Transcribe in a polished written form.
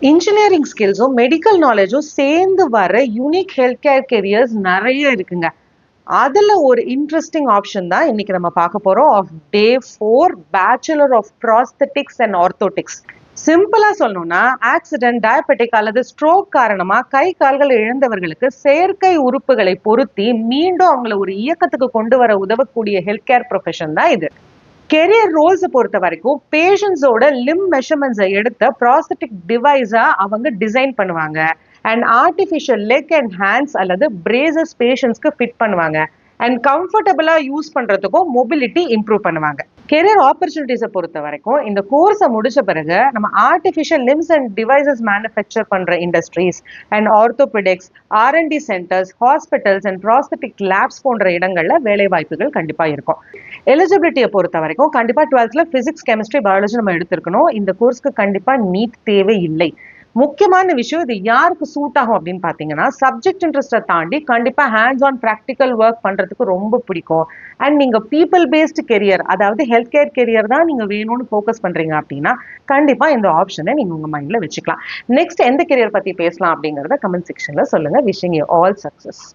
Engineering ஸ்கில்ஸும் medical நாலேஜும் சேர்ந்து வர unique health care careers நிறைய இருக்குங்க. அதுல ஒரு இன்ட்ரெஸ்டிங் ஆப்ஷன் தான் இன்னைக்கு நம்ம பார்க்க போறோம். Of day 4 bachelor of prosthetics and orthotics. சிம்பிளா சொல்லணும்னா, ஆக்சிடென்ட், டயபெட்டிக் அல்லது ஸ்ட்ரோக் காரணமா கை கால்கள் இழந்தவர்களுக்கு செயற்கை உறுப்புகளை பொருத்தி மீண்டும் அவங்கள ஒரு இயக்கத்துக்கு கொண்டு வர உதவக்கூடிய ஹெல்த் கேர் ப்ரொஃபஷன் தான் இது. கெரியர் ரோல்ஸை பொறுத்த வரைக்கும் பேஷண்ட்ஸோட லிம் மெஷர்மெண்ட்ஸை எடுத்த ப்ராஸ்தட்டிக் டிவைஸா அவங்க டிசைன் பண்ணுவாங்க. And artificial leg and hands அல்லது பிரேசஸ் பேஷண்ட்ஸ்க்கு ஃபிட் பண்ணுவாங்க. அண்ட் கம்ஃபர்டபுளா யூஸ் பண்றதுக்கும் மொபிலிட்டி இம்ப்ரூவ் பண்ணுவாங்க. கெரியர் ஆப்பர்ச்சுனிட்டிஸை பொறுத்த வரைக்கும் இந்த கோர்ஸை முடிச்ச பிறகு நம்ம artificial limbs and devices manufacture பண்ற industries and orthopaedics, R and D centres, hospitals and prosthetic labs போன்ற இடங்கள்ல வேலை வாய்ப்புகள் கண்டிப்பா இருக்கும். எலிஜிபிலிட்டியை பொறுத்த வரைக்கும் கண்டிப்பா 12th பிசிக்ஸ், கெமிஸ்ட்ரி, பயாலஜி நம்ம எடுத்திருக்கணும். இந்த கோர்ஸ்க்கு கண்டிப்பா நீட் தேவை இல்லை. முக்கியமான விஷயம், இது யாருக்கு சூட் ஆகும் அப்படின்னு பாத்தீங்கன்னா, சப்ஜெக்ட் இன்ட்ரெஸ்ட்டை தாண்டி கண்டிப்பா ஹேண்ட்ஸ் ஆன் ப்ராக்டிக்கல் ஒர்க் பண்றதுக்கு ரொம்ப பிடிக்கும். அண்ட் நீங்க பீப்புள் பேஸ்டு கெரியர், அதாவது ஹெல்த் கேர் கெரியர் தான் நீங்க வேணும்னு ஃபோக்கஸ் பண்றீங்க அப்படின்னா கண்டிப்பா இந்த ஆப்ஷனை நீங்க உங்க மைண்ட்ல வச்சுக்கலாம். நெக்ஸ்ட் எந்த கெரியர் பத்தி பேசலாம் அப்படிங்கறத கமெண்ட் செக்ஷன்ல சொல்லுங்க. Wishing you all success.